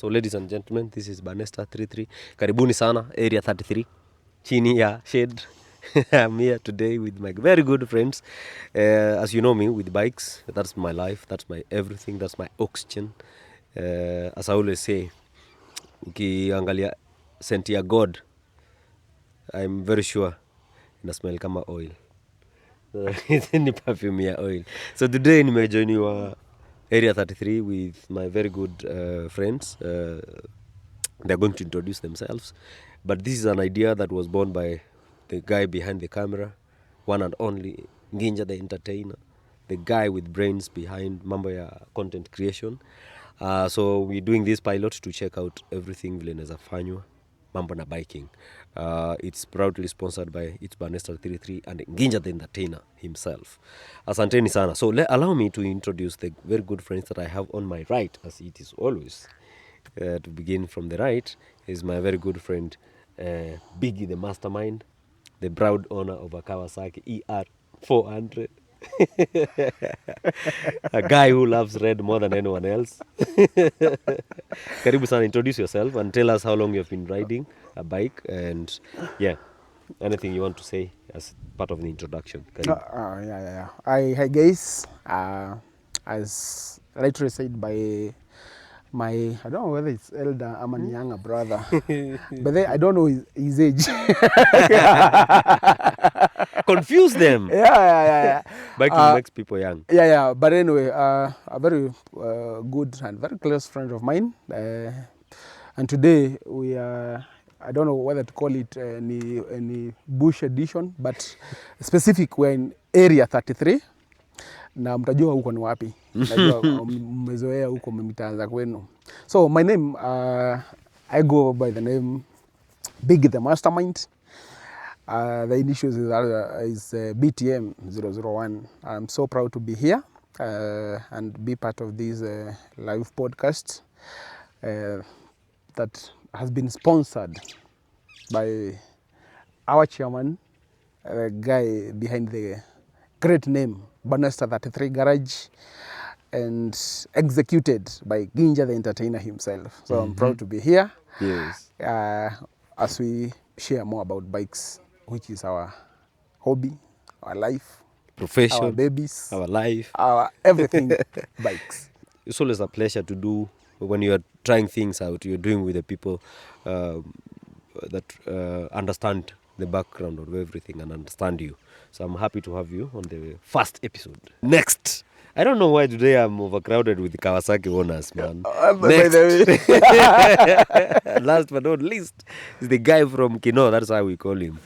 So ladies and gentlemen, this is Banesta 33. Karibuni sana, area 33. Chini ya shade. I'm here today with my very good friends. As you know me, with bikes, that's my life, that's my everything, that's my oxygen. As I always say, ukiangalia senti ya God, I'm very sure ina smell kama oil. Ni perfume ya oil. So today nimejoiniwa area 33 with my very good friends. They're going to introduce themselves. But this is an idea that was born by the guy behind the camera, one and only Nginja the entertainer, the guy with brains behind mambo ya content creation. So we're doing this pilot to check out everything vile inaweza fanywa mambo na biking. It's proudly sponsored by It's Banesta 33 and Nginja the entertainer himself. Asanteni sana. So allow me to introduce the very good friends that I have on my right, as it is always. To begin from the right is my very good friend Biggie the mastermind, the proud owner of a Kawasaki ER 400. A guy who loves red more than anyone else. Karibu sana, introduce yourself and tell us how long you've been riding a bike and yeah, anything you want to say as part of the introduction. Hi guys. As rightly said by my, I don't know whether it's elder or my younger brother, but then I don't know his age. Confuse them. Yeah. Biking makes people young. Yeah. But anyway, a very good and very close friend of mine. And today we are, I don't know whether to call it any bush edition, but specific, we're in area 33. Na mtajua huko ni wapi. Najua mmezoea huko mmitaanza kwenu. So my name, I go by the name Big the Mastermind. The initials is BTM 001. I'm so proud to be here and be part of this live podcast that has been sponsored by our chairman, the guy behind the great name Banesta 33 Garage, and executed by Nginja the entertainer himself. So I'm proud to be here. Yes. As we share more about bikes, which is our hobby, our life, Profession, our babies, our life, our everything bikes. It's always a pleasure to do when you are trying things out. You're doing with the people that understand the background of everything and understand you. So I'm happy to have you on the first episode. Next. I don't know why today I'm overcrowded with Kawasaki owners, man. Next. Last but not least is the guy from Kino. That's how we call him.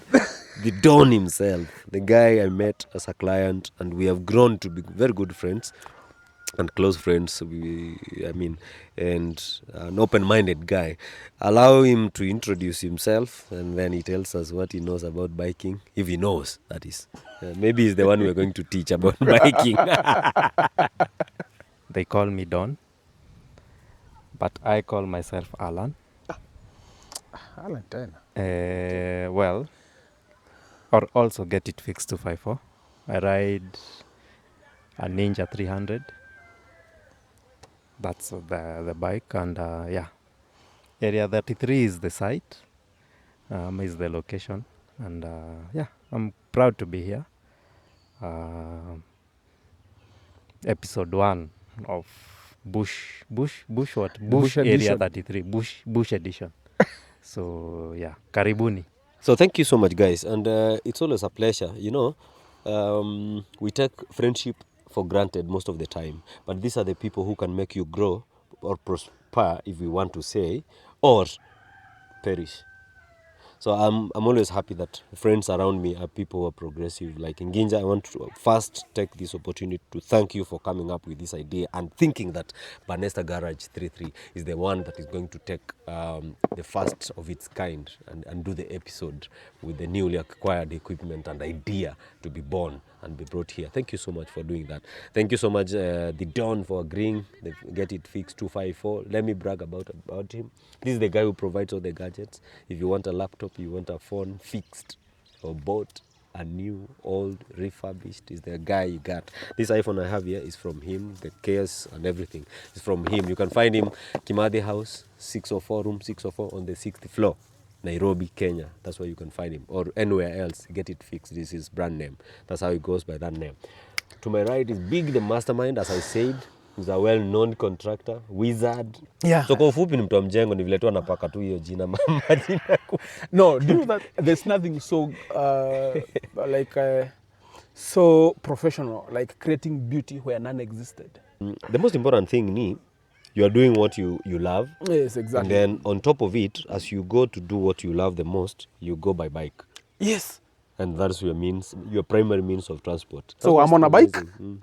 The Don himself. The guy I met as a client, and we have grown to be very good friends and close friends. And an open-minded guy. Allow him to introduce himself, and then he tells us what he knows about biking, if he knows, that is. Maybe he's the one we're going to teach about biking. They call me Don, but I call myself Alan. Alan tena. Well, or also get it fixed 254. I ride a Ninja 300. That's the bike, and yeah, area 33 is the site, is the location, and yeah, I'm proud to be here. Episode 1 of Bush area edition. 33, Bush edition. So yeah, karibuni. So thank you so much, guys. And it's always a pleasure. You know, we take friendship for granted most of the time. But these are the people who can make you grow or prosper, if we want to say, or perish. So I'm always happy that friends around me are people who are progressive. Like in Nginja, I want to first take this opportunity to thank you for coming up with this idea and thinking that Banesta Garage 33 is the one that is going to take the first of its kind and do the episode with the newly acquired equipment and idea to be born and be brought here. Thank you so much for doing that. Thank you so much, the Don, for agreeing. They get it fixed 254. Let me brag about him. This is the guy who provides all the gadgets. If you want a laptop, you want a phone fixed or bought, a new, old, refurbished. Is the guy you got. This iPhone I have here is from him. The case and everything is from him. You can find him Kimathi House, 604, room 604 on the 6th floor. Nairobi, Kenya. That's where you can find him. Or anywhere else. Get it fixed. This is brand name. That's how it goes by that name. To my right is Big the Mastermind, as I said. He's a well-known contractor, wizard. Yeah. So kwa ufupi ni mtu wa mjengo, ni vile tu anapaka tu hiyo jina majina. No, do you know that there's nothing so so professional like creating beauty where none existed. The most important thing ni you are doing what you love. Yes, exactly. And then on top of it, as you go to do what you love the most, you go by bike. Yes. And that's your primary means of transport. So I'm on a bike,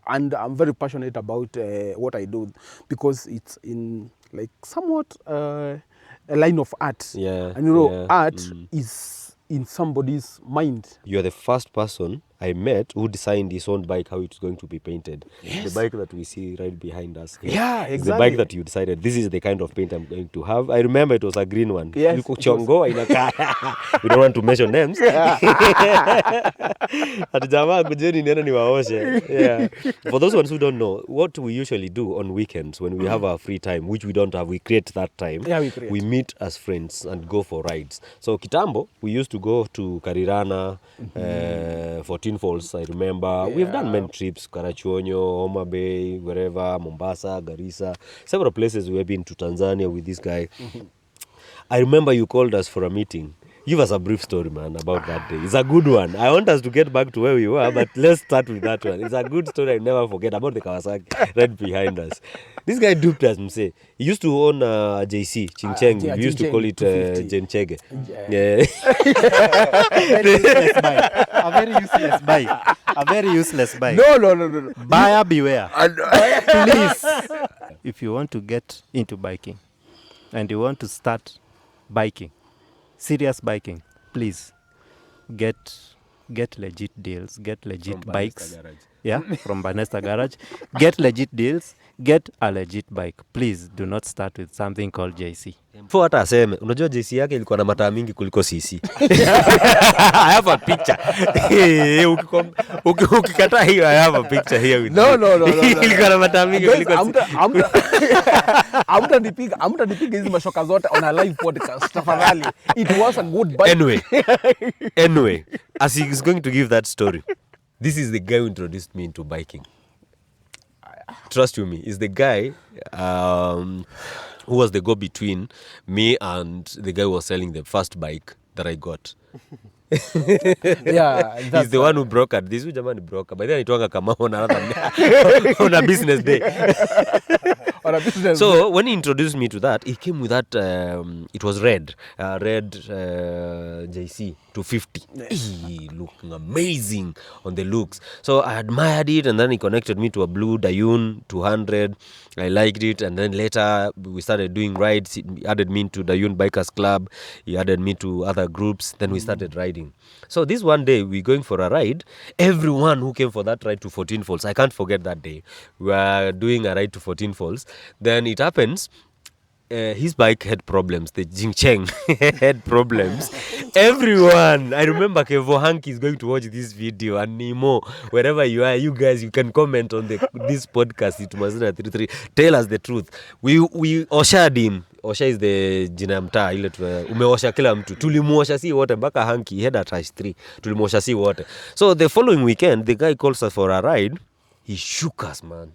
and I'm very passionate about what I do because it's in like somewhat a line of art. Yeah. And you know, art is in somebody's mind. You're the first person I met who designed his own bike, how it's going to be painted. Yes. The bike that we see right behind us here. Yeah, It's exactly. the bike that you decided, this is the kind of paint I'm going to have. I remember it was a green one. Yes, You kuchongo inakaa. We don't want to mention names. Ati jamaa kujeni niende niwaoshe. Yeah. For those ones who don't know, what we usually do on weekends when we have our free time, which we don't have, we create that time. Yeah, we create. We meet as friends and go for rides. So kitambo, we used to go to Karirana, 14 Falls, I remember. We've done many trips, Karachuonyo, Homa Bay, wherever, Mombasa, Garissa, several places we have been to Tanzania with this guy. I remember you called us for a meeting. Give us a brief story, man, about that day. It's a good one. I want us to get back to where we were, but let's start with that one. It's a good story I never forget about the Kawasaki right behind us. This guy duped us, Mse. He used to own JC, Chingcheng. Yeah, We used to call it 250. Jenchege. Yeah. A very useless bike. A very useless bike. No. Buyer beware. Please, if you want to get into biking and you want to start biking, serious biking, please get legit deals, get legit bikes. Yeah, from Banesta Garage. Get legit deals, get a legit bike. Please do not start with something called JC. Before hata aseme, unajua JC yake ilikuwa na mataa mingi kuliko CC. I have a picture. Ukikataa hiyo, I have a picture here with No. ilikuwa na mataa mingi kuliko CC. Amtanipiga hizi mashoka zote on a live podcast. Tafadhali. It was a good bike. Anyway, as he is going to give that story, this is the guy who introduced me into biking. Trust you me, is the guy who was the go-between me and the guy who was selling the first bike that I got. Yeah, He's the one who brokered this. Huyu jamaa ni broker. By then anaitwanga kama on a business day. on a business. So when he introduced me to that, he came with that. It was red JC 250. Looking amazing on the looks. So I admired it, and then he connected me to a blue Dayun 200. I liked it, and then later we started doing rides. He added me to Dayun Bikers Club. He added me to other groups. Then we started riding. So this one day we're going for a ride. Everyone who came for that ride to 14 Falls, I can't forget that day. We were doing a ride to 14 Falls. Then it happens, his bike had problems. The Jingcheng had problems. Everyone, I remember Kevo Hanky is going to watch this video, and Nemo, wherever you are, you guys, you can comment on this podcast. It was 33. Tell us the truth. We oshared him. Osha is the jina ya mtaa ile umeosha kila mtu. Tulimuosha si wote mpaka Hanky, he had a trash 3. Tulimuosha si wote. So the following weekend, the guy calls us for a ride. He shook us, man.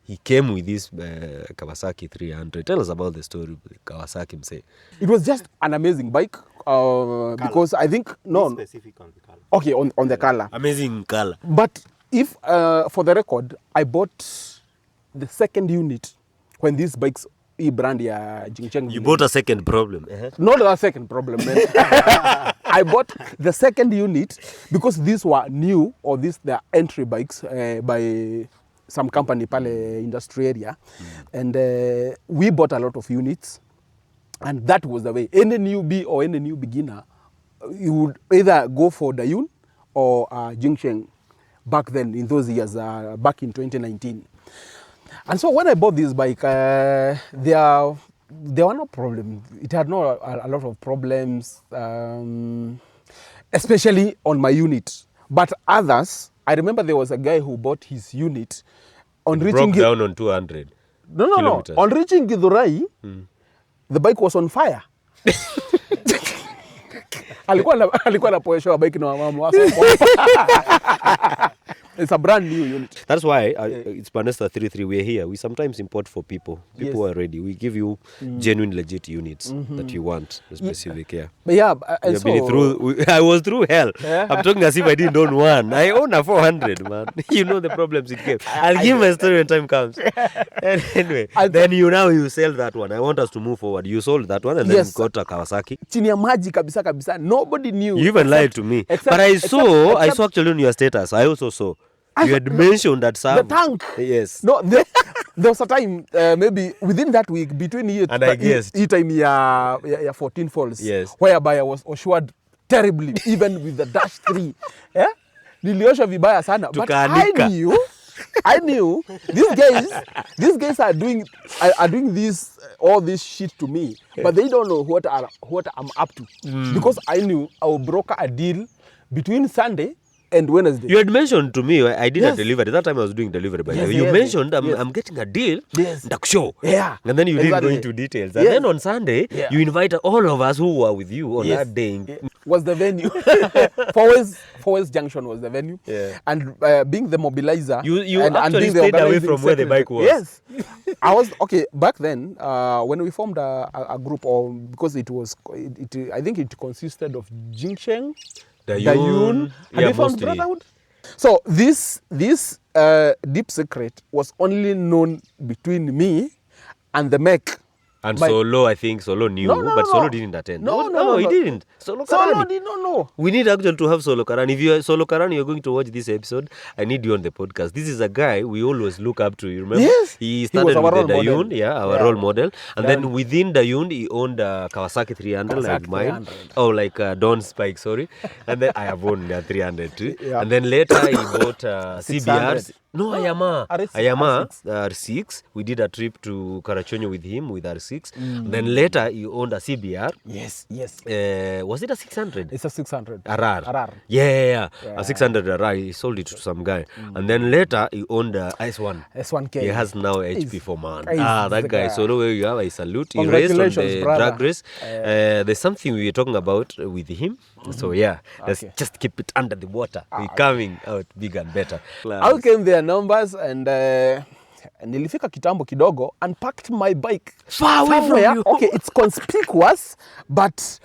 He came with this Kawasaki 300. Tell us about the story with Kawasaki, Mse. It was just an amazing bike because I think Specific on the color. Okay, on the color. Amazing color. But if for the record, I bought the second unit when these bikes brand ya Jingcheng. You bought a second problem. Not a second problem, man. I bought the second unit because these were new, or these they are entry bikes by some company pale industry area. And we bought a lot of units, and that was the way. Any newbie or any new beginner, you would either go for Dayun or Jingcheng back then, in those years, back in 2019. And so when I bought this bike, there were no problems. It had a lot of problems, especially on my unit. But others, I remember there was a guy who bought his unit on It reaching broke down on 200 no. kilometers. On reaching Githurai, the bike was on fire. alikuwa anapoeshewa bike na mama wake. It's a brand new unit. That's why it's Banesta 33. We're here. We sometimes import for people. People are ready. We give you genuine, legit units that you want, specific. Yeah. But yeah, You've been through. I was through hell. I'm talking as if I didn't own one. I own a 400, man. You know the problems it gave. I'll give my story when time comes. Anyway, then you sell that one. I want us to move forward. You sold that one and then got a Kawasaki. Chini ya maji kabisa. Nobody knew. You even lied to me. But I saw actually on your status. I also saw. You had mentioned that the tank. Yes. No, there was a time maybe within that week between hii time ya 14 falls. Yes. Whereby I was oshured terribly even with the dash 3. Yeah? Niliosha vibaya sana. But I knew these guys are doing this all this shit to me, but they don't know what I'm up to. Because I knew I will broker a deal between Sunday and Wednesday. You had mentioned to me, I did a delivery. That time I was doing delivery, by the way. You mentioned, I'm getting a deal. Yes. Show. Yeah. And then you didn't go into details. And then on Sunday, you invited all of us who were with you on that day. Was the venue. Forest Junction was the venue. Yeah. And being the mobilizer. You and actually being the stayed away from where the bike was. Yes. I was, okay, back then, when we formed a group, or because I think it consisted of Jingsheng, Dayun. Have you found Brotherhood? So this deep secret was only known between me and the mech. And Solo, I think Solo knew, but Solo didn't attend. No, he didn't. Solo did not know. We need actually to have Solo Karani. If you are Solo Karani, you're going to watch this episode, I need you on the podcast. This is a guy we always look up to, you remember? Yes. He started with the Dayun, our role model. And then within Dayun, he owned a Kawasaki 300 like mine. Oh, like Don's bike, sorry. And then I have owned a 300 too. Yeah. And then later he bought CBRs. No, Ayama R6. We did a trip to Karachonyo with him with R6. Then later he owned a CBR. Yes. Was it a 600? It's a 600. RR. Yeah. A 600 RR. He sold it to some guy. And then later he owned a S1. S1K. He has now HP for man. That guy. guy. So where you have, I salute. He raced on the drag race. There's something we were talking about with him. So let's just keep it under the water. We're coming out bigger and better. How came their numbers and nilifika kitambo kidogo and packed my bike far away from you. Okay, it's conspicuous, but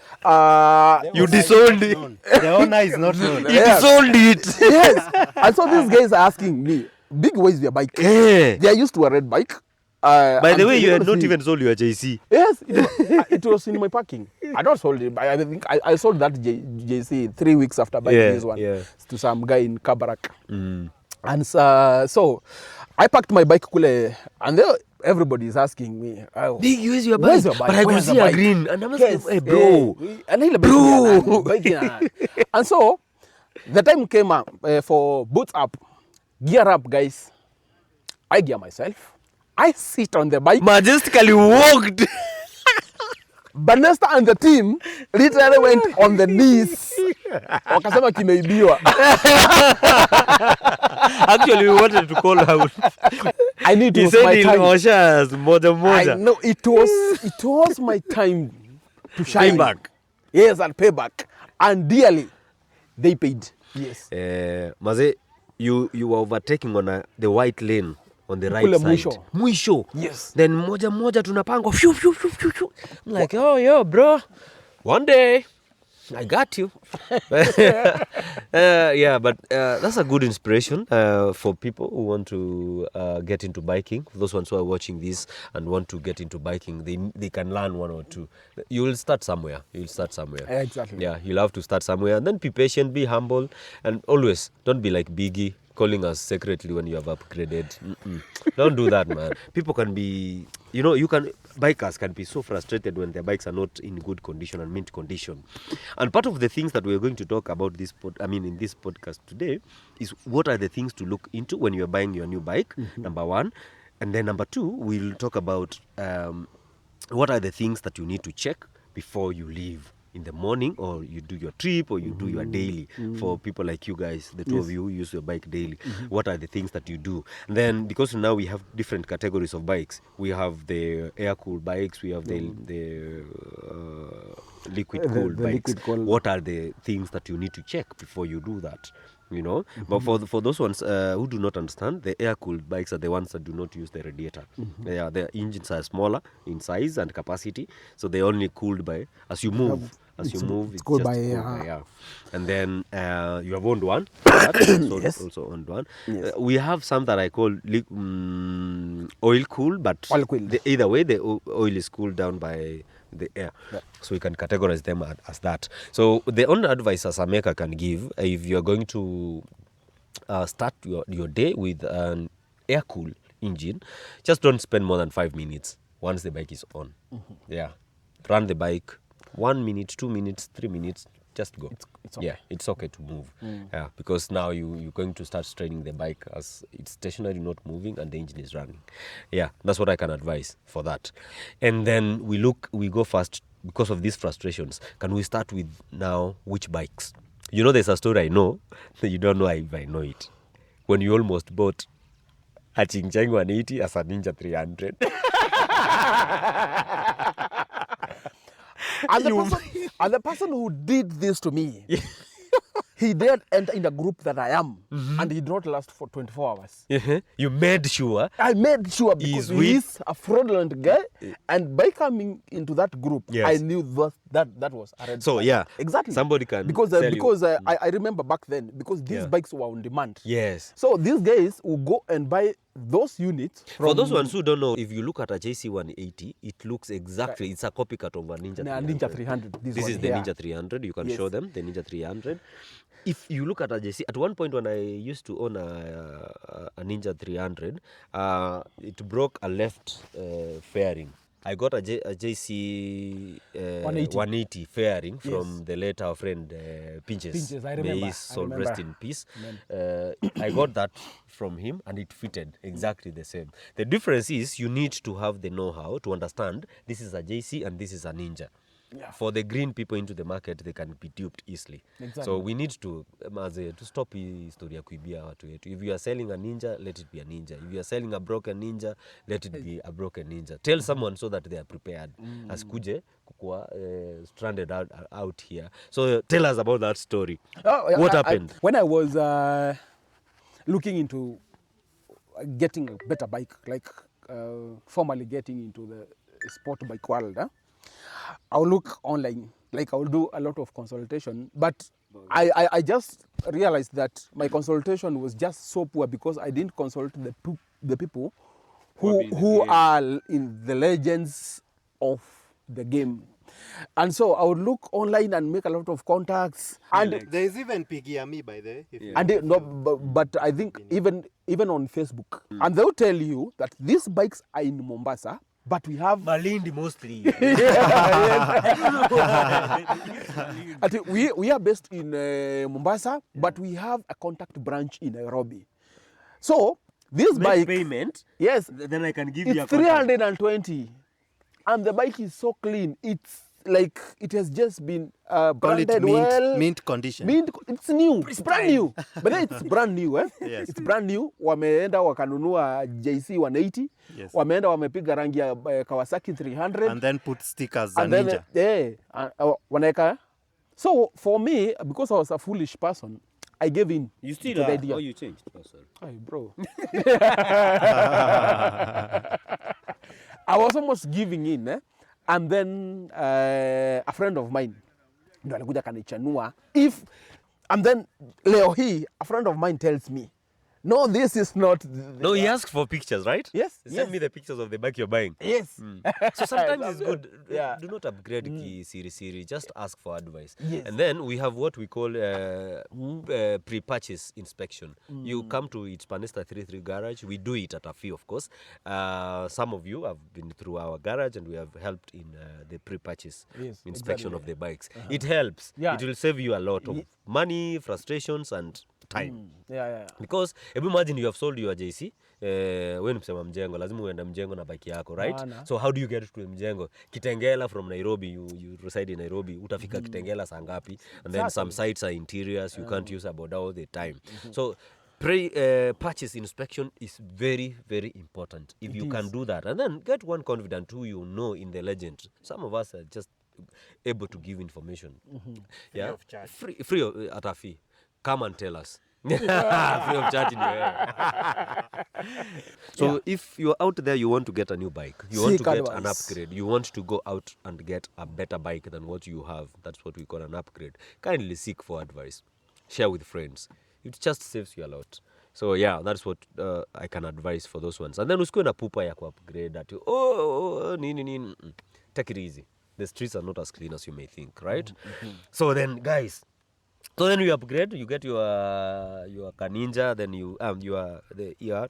you disowned it. The owner is not known. You disowned it. Yes. And so these guys are asking me, big ways their bike. They are used to a red bike. By the way, you had not even sold your JC. Yes, it was in my parking. I don't sold it. I think I sold that JC 3 weeks after buying this one to some guy in Kabarak. And so I packed my bike kule, and there everybody is asking me, Big, where's your bike? But I could see a green. And I'm asking, hey, bro. And so the time came up for boots up, gear up, guys. I gear myself. I sit on the bike. Majestically walked. Banesta and the team literally went on the knees. Wakasema kimeibiwa. Actually, we wanted to call out. I need to. He said moja. I know it was my time to shine. Payback. Yes, and payback. And dearly, they paid. Yes. Maze, you were overtaking on the white lane. On the right side. Mwisho. Yes. Then moja tunapangwa. I'm like, oh, yo, bro. One day, I got you. But that's a good inspiration for people who want to get into biking. Those ones who are watching this and want to get into biking, they can learn one or two. You will start somewhere. Exactly. Yeah, you'll have to start somewhere. And then be patient, be humble, and always don't be like Biggie, calling us secretly when you have upgraded. Don't do that, man. People can be, bikers can be so frustrated when their bikes are not in good condition and mint condition. And part of the things that we're going to talk about in this podcast today is what are the things to look into when you're buying your new bike, number one. And then number two, we'll talk about what are the things that you need to check before you leave in the morning, or you do your trip, or you do your daily. For people like you guys, the two of you who use your bike daily, what are the things that you do? And then, because now we have different categories of bikes, we have the air-cooled bikes, we have the liquid-cooled the bikes. liquid-cooled. What are the things that you need to check before you do that? But for those ones who do not understand, the air-cooled bikes are the ones that do not use the radiator. Their engines are smaller in size and capacity, so they're only cooled by as you move. As you move, it's cooled just by cooled air. by air. And then you have owned one. That Yes. also owned one. Yes. We have some that I call oil cooled, but Oil-cooled. either way, the oil is cooled down by the air. Yeah. So we can categorize them as that. So the only advice as a maker can give, if you're going to start your day with an air-cooled engine, just don't spend more than 5 minutes once the bike is on. Yeah. Run the bike 1 minute, 2 minutes, 3 minutes, just go. It's okay. Yeah, it's okay to move. Yeah, because now you're going to start straining the bike as it's stationary, not moving, and the engine is running. Yeah, that's what I can advise for that. And then we go first because of these frustrations. Can we start with now which bikes? There's a story I know that you don't know if I know it. When you almost bought a Chingchang 180 as a Ninja 300. And the person who did this to me, he did enter in the group that I am, and he did not last for 24 hours. You made sure. I made sure because he's a fraudulent guy, and by coming into that group, Yes. I knew that was a red So flag. yeah, Exactly. somebody can because tell you. I remember back then, because these Yeah. bikes were on demand. Yes. So these guys will go and buy those units For those ones who don't know, if you look at a JC 180, it looks exactly, it's a copycat of a Ninja 300. Ninja 300. This one is the here. Ninja 300. You can Yes. show them the Ninja 300. If you look at a JC, at one point when I used to own a Ninja 300, it broke a left fairing. I got a JC 180 fairing from the late our friend Pinches. Pinches, I remember. May his soul remember. rest in peace. I got that from him, and it fitted exactly the same. The difference is you need to have the know-how to understand this is a JC and this is a Ninja. Yeah. For the green people into the market, they can be duped easily. Exactly. So we need to stop hii story ya kuibia watu wetu. If you are selling a Ninja, let it be a Ninja. If you are selling a broken Ninja, let it be a broken Ninja. Tell someone so that they are prepared. Asikuje kukua stranded out here. So tell us about that story. What happened? When I was looking into getting a better bike, like formally getting into the sport bike world, I'll look online, like I'll do a lot of consultation, but I just realized that my consultation was just so poor because I didn't consult the people who are in the legends of the game. And so I would look online and make a lot of contacts. And There is even Pigiami by there. but I think even on Facebook, and they'll tell you that these bikes are in Mombasa, but we have Malindi mostly. I think we are based in Mombasa, but we have a contact branch in Nairobi. So this bike, payment. yes, Then I can give you a it's 320, and the bike is so clean. It's like it has just been Call it branded well. mint condition. It's new. It's brand new. But then it's brand new, eh? Yes. It's brand new. Wameenda wakanunua JC 180. Yes. Wameenda wamepiga rangi ya Kawasaki 300. And then put stickers za And then, Ninja. wanaweka. So for me, because I was a foolish person, I gave in You still to the are. idea. Oh, you changed. Oh, sorry. Hey, bro. I was almost giving in, eh? And then a friend of mine ndo alikuja kanichanua and then leo hii a friend of mine tells me, no, this is not No, he asked for pictures, right? Yes, Send yes. me the pictures of the bike you're buying. Yes. So sometimes it's good. Yeah. Do not upgrade ki siri. Just ask for advice. Yes. And then we have what we call pre-purchase inspection. You come to its Panesta 33 garage. We do it at a fee, of course. Some of you have been through our garage, and we have helped in the pre-purchase Yes, inspection exactly. of the bikes. It helps. Yeah. It will save you a lot of money, frustrations, and time. Yeah. Because hebu imagine you have sold your JC, wewe ni msema mjengo, lazima uende mjengo na bike yako, right? Bana. So how do you get to mjengo? Kitengela from Nairobi, you reside in Nairobi, utafika Kitengela saa ngapi? And then some sites are interiors, you can't use a boda all the time. So purchase inspection is very, very important. If you can do that, and then get one confident who you know in the legend. Some of us are just able to give information. Yeah, Free of charge. Free of at a fee. Come and tell us. Free of charge in your hair. So if you're out there, you want to get a new bike, you want to Seek get an advice. upgrade, you want to go out and get a better bike than what you have, that's what we call an upgrade. Kindly seek for advice, share with friends. It just saves you a lot. So yeah, that's what I can advise for those ones. And then usikue na pupa ya ku-upgrade that nini. Take it easy. The streets are not as clean as you may think, right? So then guys, so then you upgrade, you get your Kaninja, then you the ER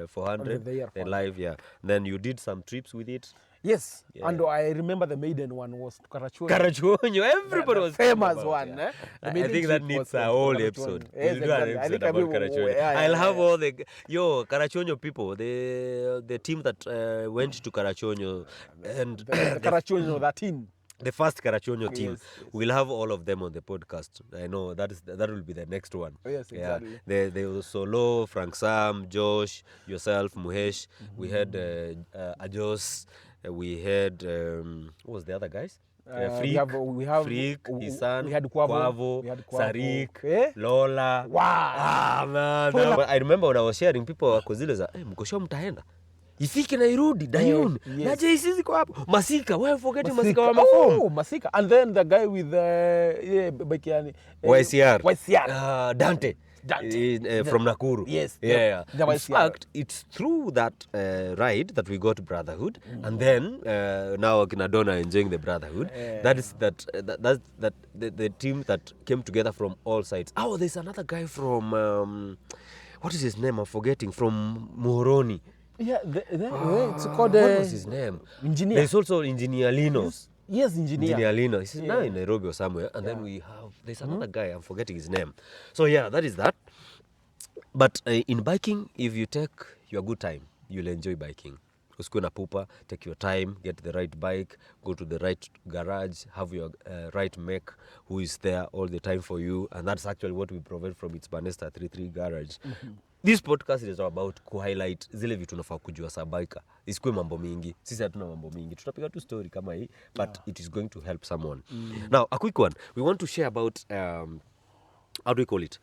400, The ER the live, yeah. Then you did some trips with it. Yes, Yeah. and I remember the maiden one was to Karachuonyo. Karachuonyo, everybody was talking famous about, one. yeah. The I maiden think that trip needs was a to whole Karachuonyo. episode. Yes, We'll do an exactly. I episode think about everyone- Karachuonyo. yeah, I'll have yeah. all the Karachuonyo people, the team that went to Karachuonyo, and The Karachuonyo, that team. the first Karachuonyo team. Yes. We'll have all of them on the podcast. I know that will be the next one. Yes, exactly. Yeah. The Solo, Frank Sam, Josh, yourself, Muhesh. We had Ajos. We had what was the other guys? Freak, we have Freak, his son, we had Quavo, we had Quavo. Sarik, Lola. Wow. Ah, man. I remember when I was sharing, people wako zile za mkosho mtaenda ifike na irudi Dayun na JC ziko hapo Masika, wewe forget Masika wa mafomu. Oh, Masika. And then the guy with Bakiani YCR. Dante. From Nakuru. Yes. Yeah. The In YCR. fact, it's through that ride that we got Brotherhood, and then now Kinadona enjoying the Brotherhood. That's the team that came together from all sides. Oh, there's another guy from what is his name? I'm forgetting. From Muhoroni. Yeah, it's called What was his name? Engineer. There's also Engineer Lino. Yes, engineer. Lino. He's now in Nairobi or somewhere. And then there's another guy, I'm forgetting his name. So yeah, that is that. But in biking, if you take your good time, you'll enjoy biking. Usikue na pupa, take your time, get the right bike, go to the right garage, have your right mech who is there all the time for you. And that's actually what we provide from its Banesta 33 garage. This podcast is about ku-highlight zile vitu unafaa kujua sa biker. Isikue mambo mingi. Sisi hatuna mambo mingi. Tutapiga tu story kama hii, but it is going to help someone. Now, a quick one. We want to share about, how do we call it?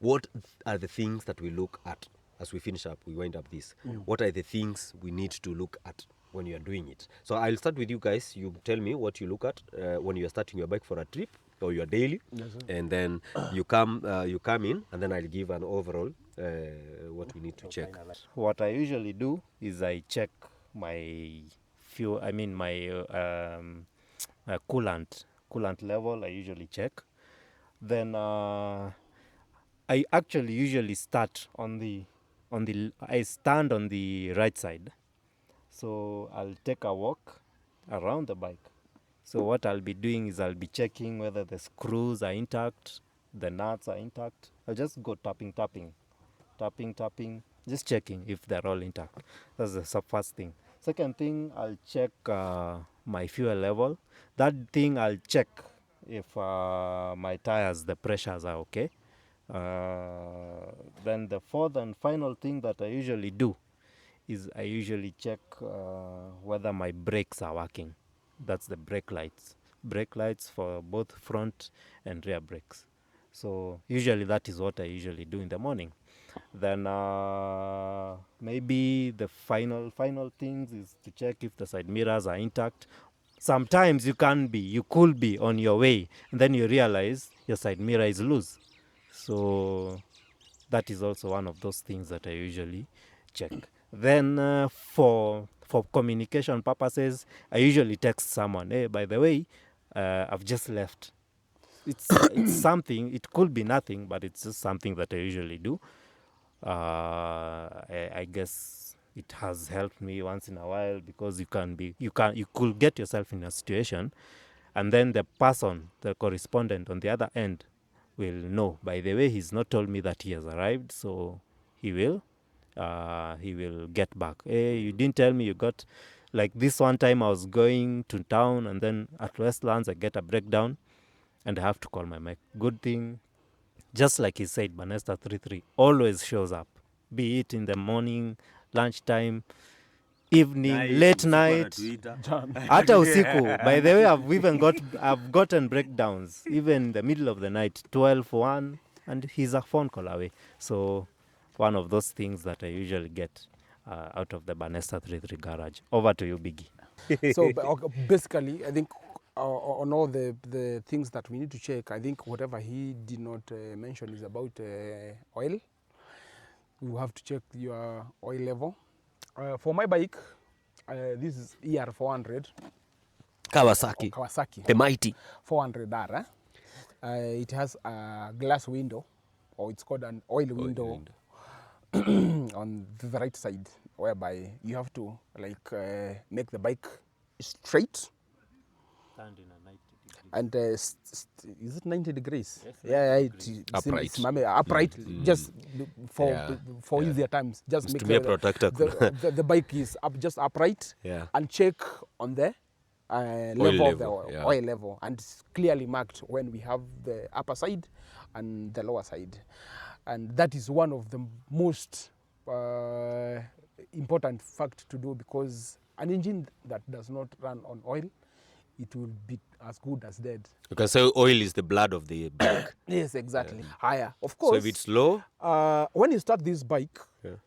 What are the things that we look at as we finish up, we wind up this? What are the things we need to look at when you are doing it? So I'll start with you guys. You tell me what you look at when you are starting your bike for a trip or your daily, and then you come in, and then I'll give an overall what we need to check. What I usually do is I check my fuel, I mean my coolant level. I usually check. Then I actually usually start I stand on the right side. So I'll take a walk around the bike. So what I'll be doing is I'll be checking whether the screws are intact, the nuts are intact. I'll just go tapping, just checking if they're all intact. That's the first thing. Second thing, I'll check my fuel level. That thing I'll check if my tires, the pressures are okay. Then the fourth and final thing that I usually do is I usually check whether my brakes are working. That's the brake lights for both front and rear brakes. So usually that is what I usually do in the morning. Then maybe the final things is to check if the side mirrors are intact. Sometimes you could be on your way and then you realize your side mirror is loose. So that is also one of those things that I usually check. Then for communication purposes, I usually text someone, hey, by the way, I've just left. It's something, it could be nothing, but it's just something that I usually do. I guess it has helped me once in a while, because you could get yourself in a situation, and then the person, the correspondent on the other end, will know. By the way, he's not told me that he has arrived, so he will get back. Hey, you didn't tell me you got, like this one time I was going to town, and then at Westlands I get a breakdown and I have to call my mech. Good thing, just like he said, Banesta 33 always shows up, be it in the morning, lunchtime, evening, late night, hata usiku. By the way, I've gotten breakdowns even in the middle of the night, 12, 1, and he's a phone call away. So one of those things that I usually get out of the Banesta 33 garage. Over to you, Biggie. So basically, I think on all the things that we need to check, I think whatever he did not mention is about oil. You have to check your oil level. For my bike, this is ER400. Kawasaki. The mighty. 400R. It has a glass window, or it's called an oil window. On the right side, whereby you have to make the bike straight. Stand in a 90 degree. And is it 90 degrees? Yes, Yeah, upright. Upright, just for easier times. Just To make be a protector. the bike is just upright, Yeah. and check on the level of the yeah. oil level, and it's clearly marked when we have the upper side and the lower side. And that is one of the most important fact to do, because an engine that does not run on oil, it will be as good as dead. You can say oil is the blood of the bike. Yes, exactly. Higher, of course. So if it's low, when you start this bike,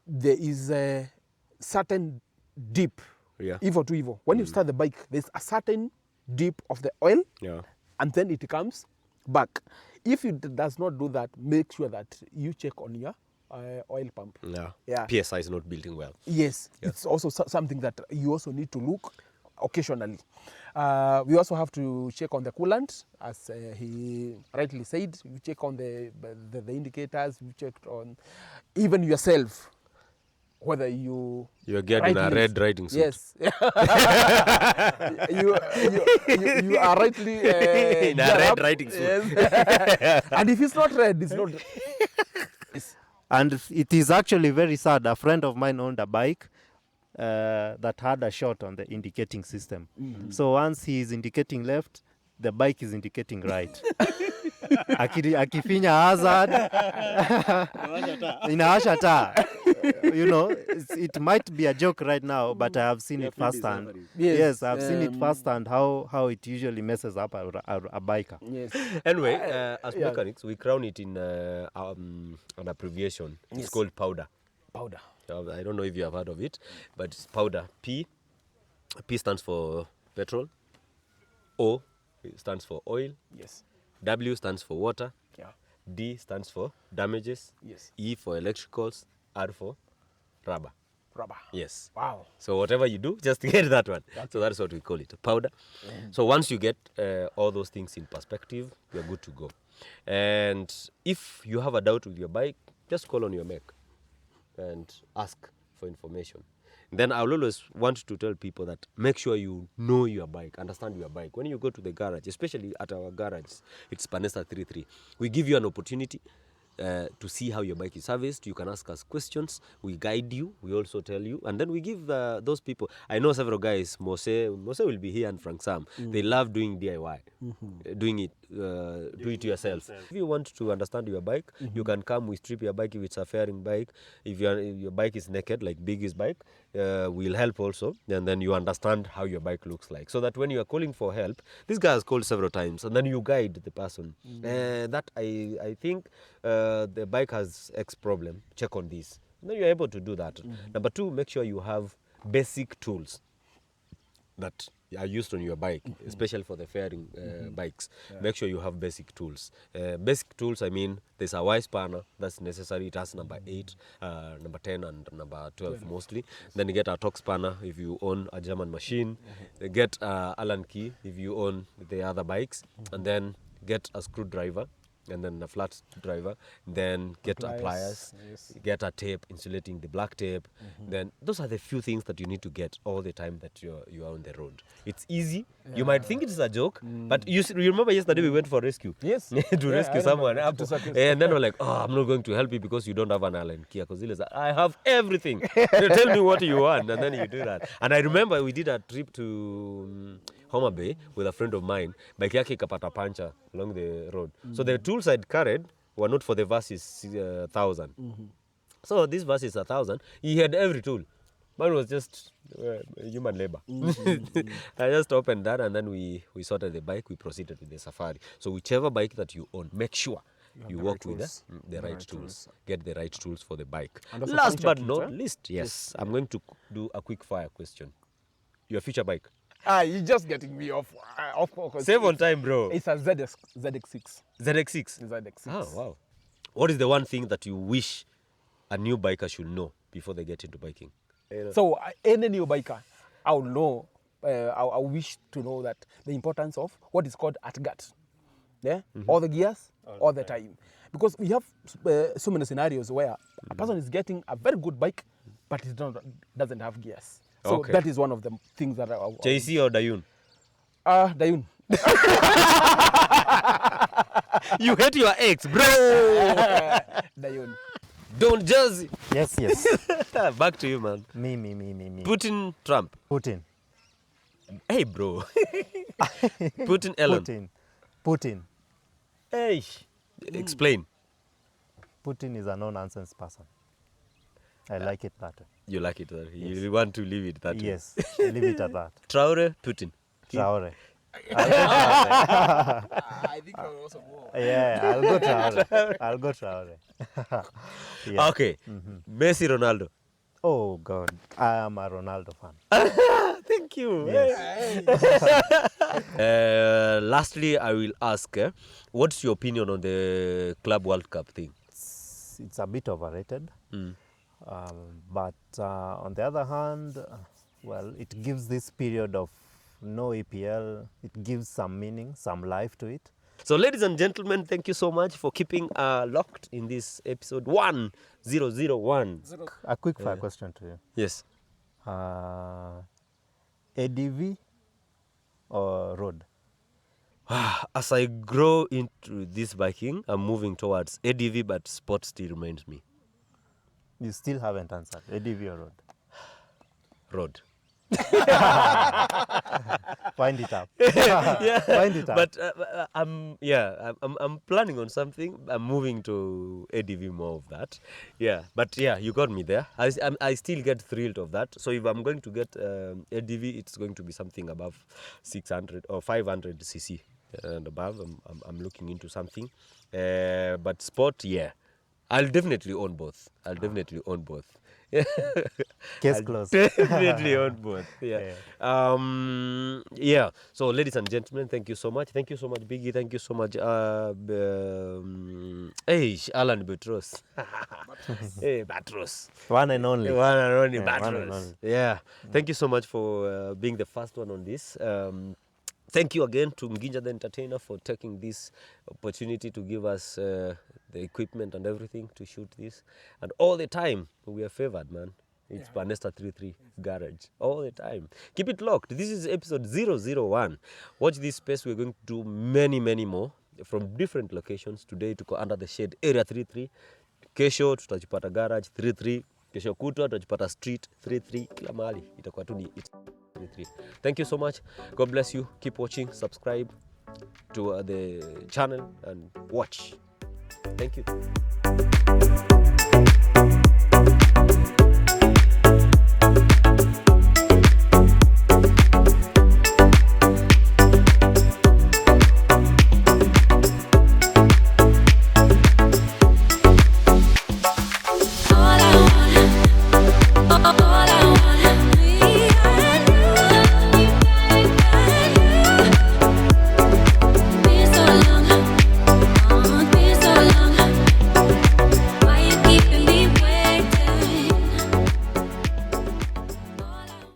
there is a certain dip, Evo to Evo. When you start the bike, there's a certain dip of the oil, and then it comes back. If it does not do that, make sure that you check on your oil pump. Yeah. PSI is not building well. Yes, it's also something that you also need to look occasionally. We also have to check on the coolant, as he rightly said. You check on the indicators. You checked on even yourself, whether you're getting a red riding suit. Yes. you are rightly in a red riding suit. Yes. And if it's not red, it's not. And it is actually very sad. A friend of mine owned a bike that had a short on the indicating system. So once he is indicating left, the bike is indicating right. Akifinya hazard, inawasha taa. You know, it might be a joke right now, but I have seen it firsthand. Yes, I've seen it firsthand how it usually messes up a biker. Yes. Anyway, as mechanics, we crown it in an abbreviation. It's called powder. Powder. I don't know if you have heard of it, but it's powder. P stands for petrol. O stands for oil. Yes. W stands for water. Yeah. D stands for damages. Yes. E for electricals. R for rubber. Rubber. Yes. Wow. So whatever you do, just get that one. So that's what we call it, powder. So once you get all those things in perspective, you're good to go. And if you have a doubt with your bike, just call on your mech and ask for information. Then I'll always want to tell people that make sure you know your bike, understand your bike. When you go to the garage, especially at our garage, it's Banesta 33. We give you an opportunity to see how your bike is serviced. You can ask us questions. We guide you. We also tell you. And then we give those people. I know several guys, Mose will be here, and Frank Sam. They love doing DIY. Doing it, do it yourself. If you want to understand your bike, you can come. We strip your bike if it's a fairing bike. If your bike is naked, like Biggie's bike, we'll help also. And then you understand how your bike looks like. So that when you are calling for help, this guy has called several times, and then you guide the person. That I think the bike has X problem, check on this. And then you're able to do that. Number two, make sure you have basic tools that are used on your bike, especially for the fairing bikes. Make sure you have basic tools. Basic tools, I mean, there's a Y spanner that's necessary. It has number 8, number 10, and number 12 mostly. Then you get a torque spanner if you own a German machine. Get Allen key if you own the other bikes. And then get a screwdriver and then a flat driver, then get a pliers, yes. get a tape, insulating the black tape. Then those are the few things that you need to get all the time that you are on the road. It's easy. You might think it's a joke, but you remember yesterday we went for rescue. Yes. To rescue I someone. remember. And then we're like, oh, I'm not going to help you because you don't have an Allen Kia. Because I have everything. Tell me what you want, and then you do that. And I remember we did a trip to Homa Bay with a friend of mine. Bike yake ikapata puncture along the road. So the tools I'd carried were not for the versus 1,000. So this versus 1,000, he had every tool. Mine was just human labor. I just opened that, and then we sorted the bike. We proceeded with the safari. So whichever bike that you own, make sure you work with the right tools. Get the right tools for the bike. Last but not least, yes, I'm going to do a quick fire question. Your future bike? You're just getting me off focus. Save on time, bro. It's a ZX6. ZX6. ZX6. Oh, wow. What is the one thing that you wish a new biker should know before they get into biking? So any new biker, I will know. I wish to know that the importance of what is called ATGAT. Yeah, all the gears, all the time, because we have so many scenarios where a person is getting a very good bike, but it doesn't have gears. So that is one of the things that I JC or Dayun? Dayun. You hate your ex, bro. Dayun. Don't Jersey. Yes, yes. Back to you, man. Me. Putin, Trump. Putin. Hey, bro. Putin, Ellen. Putin. Hey. Explain. Putin is a no-nonsense person. I like it that way. You like it that way. You want to leave it that way. Yes, leave it at that. Traore, Putin. Traore. I think I will also go. Yeah, I'll go Traore. I'll go Traore. Yeah. Okay. Messi, Ronaldo. Oh, God. I am a Ronaldo fan. Thank you. Yes. Lastly, I will ask, what's your opinion on the Club World Cup thing? It's a bit overrated. But on the other hand, well, it gives this period of no EPL, it gives some meaning, some life to it. So, ladies and gentlemen, thank you so much for keeping locked in this episode 1001. A quick fire question to you. Yes. ADV or road? As I grow into this biking, I'm moving towards ADV, but sport still remains me. You still haven't answered. ADV or road? Road. Wind it up. Yeah, Wind it up. but I'm planning on something. I'm moving to ADV, more of that. Yeah, but yeah, you got me there. I still get thrilled of that. So if I'm going to get ADV, it's going to be something above 600 or 500 cc and above. I'm looking into something. But sport, yeah, I'll definitely own both. Case closed. Definitely on both. Yeah. Yeah. So, ladies and gentlemen, thank you so much. Thank you so much, Biggie. Thank you so much, Alan Batros. Hey, Batros. One and only. Batros. Yeah. Thank you so much for being the first one on this. Thank you again to Mginja the Entertainer for taking this opportunity to give us the equipment and everything to shoot this. And all the time, we are favored, man. It's Banesta 33 Garage. All the time. Keep it locked. This is episode 001. Watch this space. We're going to do many, many more from different locations. Today, tuko under the shade area 33. Kesho, tutajipata garage 33. Kesho kutwa, tutajipata street 33. Kila mahali. Itakuwa tu ni 33. Thank you so much. God bless you. Keep watching. Subscribe to the channel and watch. Thank you.